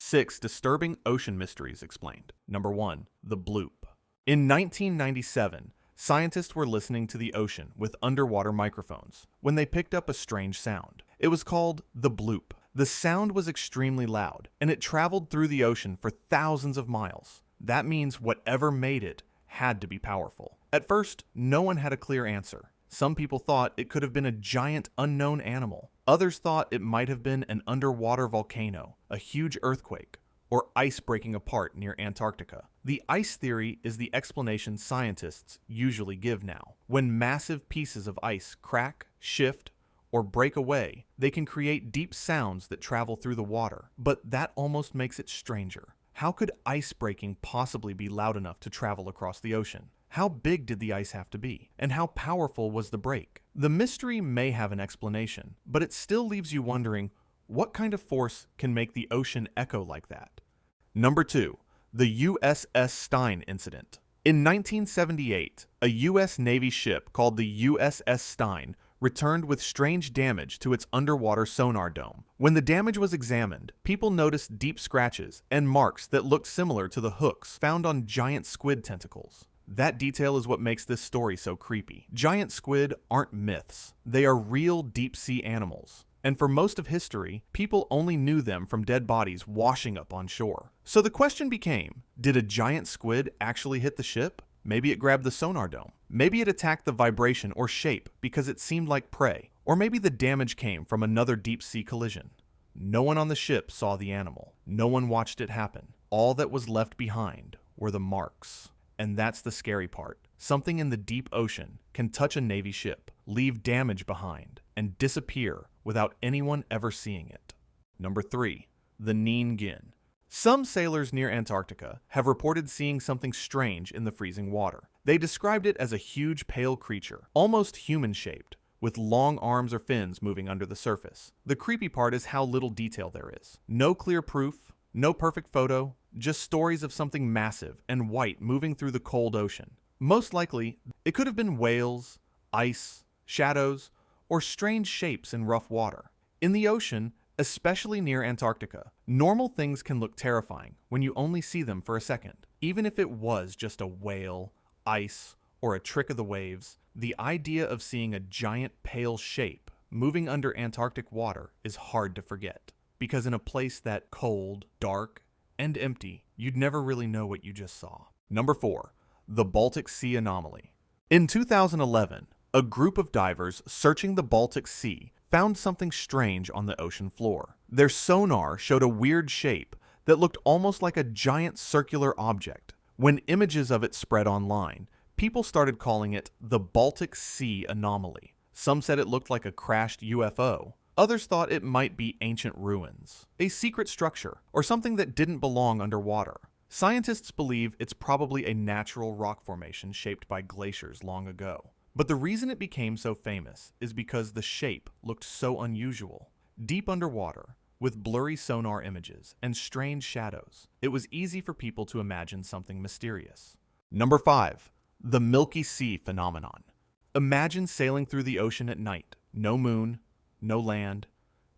6 disturbing ocean mysteries explained. Number 1. The Bloop. In 1997, scientists were listening to the ocean with underwater microphones when they picked up a strange sound. It was called the Bloop. The sound was extremely loud, and it traveled through the ocean for thousands of miles. That means whatever made it had to be powerful. At first, no one had a clear answer. Some people thought it could have been a giant unknown animal. Others thought it might have been an underwater volcano, a huge earthquake, or ice breaking apart near Antarctica. The ice theory is the explanation scientists usually give now. When massive pieces of ice crack, shift, or break away, they can create deep sounds that travel through the water. But that almost makes it stranger. How could ice breaking possibly be loud enough to travel across the ocean? How big did the ice have to be? And how powerful was the break? The mystery may have an explanation, but it still leaves you wondering, what kind of force can make the ocean echo like that? Number 2. The USS Stein incident. In 1978, a U.S. Navy ship called the USS Stein returned with strange damage to its underwater sonar dome. When the damage was examined, people noticed deep scratches and marks that looked similar to the hooks found on giant squid tentacles. That detail is what makes this story so creepy. Giant squid aren't myths. They are real deep-sea animals. And for most of history, people only knew them from dead bodies washing up on shore. So the question became, did a giant squid actually hit the ship? Maybe it grabbed the sonar dome. Maybe it attacked the vibration or shape because it seemed like prey. Or maybe the damage came from another deep-sea collision. No one on the ship saw the animal. No one watched it happen. All that was left behind were the marks. And that's the scary part. Something in the deep ocean can touch a Navy ship, leave damage behind, and disappear without anyone ever seeing it. Number 3. The Ningen. Some sailors near Antarctica have reported seeing something strange in the freezing water. They described it as a huge pale creature, almost human-shaped, with long arms or fins moving under the surface. The creepy part is how little detail there is. No clear proof, no perfect photo, just stories of something massive and white moving through the cold ocean. Most likely, it could have been whales, ice, shadows, or strange shapes in rough water. In the ocean, especially near Antarctica, normal things can look terrifying when you only see them for a second. Even if it was just a whale, ice, or a trick of the waves, the idea of seeing a giant pale shape moving under Antarctic water is hard to forget. Because in a place that cold, dark, and empty, you'd never really know what you just saw. Number 4. The Baltic Sea Anomaly. In 2011, a group of divers searching the Baltic Sea found something strange on the ocean floor. Their sonar showed a weird shape that looked almost like a giant circular object. When images of it spread online, people started calling it the Baltic Sea Anomaly. Some said it looked like a crashed UFO. Others thought it might be ancient ruins, a secret structure, or something that didn't belong underwater. Scientists believe it's probably a natural rock formation shaped by glaciers long ago. But the reason it became so famous is because the shape looked so unusual. Deep underwater, with blurry sonar images and strange shadows, it was easy for people to imagine something mysterious. Number 5. The Milky Sea phenomenon. Imagine sailing through the ocean at night. No moon, no land,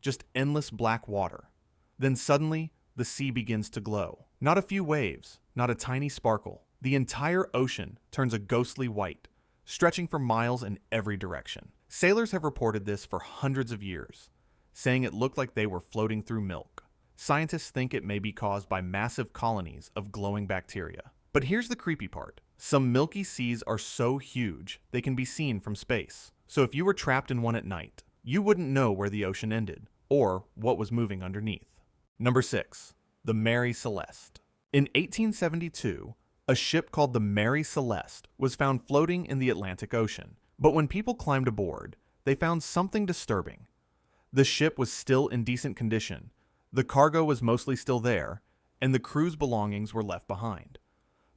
just endless black water. Then suddenly, the sea begins to glow. Not a few waves, not a tiny sparkle. The entire ocean turns a ghostly white, stretching for miles in every direction. Sailors have reported this for hundreds of years, saying it looked like they were floating through milk. Scientists think it may be caused by massive colonies of glowing bacteria. But here's the creepy part. Some Milky Seas are so huge they can be seen from space. So if you were trapped in one at night, you wouldn't know where the ocean ended or what was moving underneath. Number 6. The Mary Celeste. In 1872, a ship called the Mary Celeste was found floating in the Atlantic Ocean. But when people climbed aboard, they found something disturbing. The ship was still in decent condition, the cargo was mostly still there, and the crew's belongings were left behind.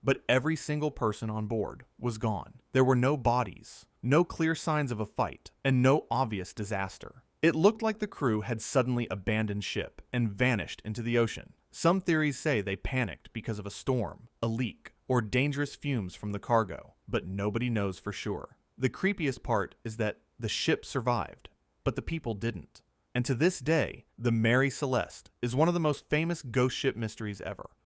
But every single person on board was gone. There were no bodies, no clear signs of a fight, and no obvious disaster. It looked like the crew had suddenly abandoned ship and vanished into the ocean. Some theories say they panicked because of a storm, a leak, or dangerous fumes from the cargo, but nobody knows for sure. The creepiest part is that the ship survived, but the people didn't. And to this day, the Mary Celeste is one of the most famous ghost ship mysteries ever.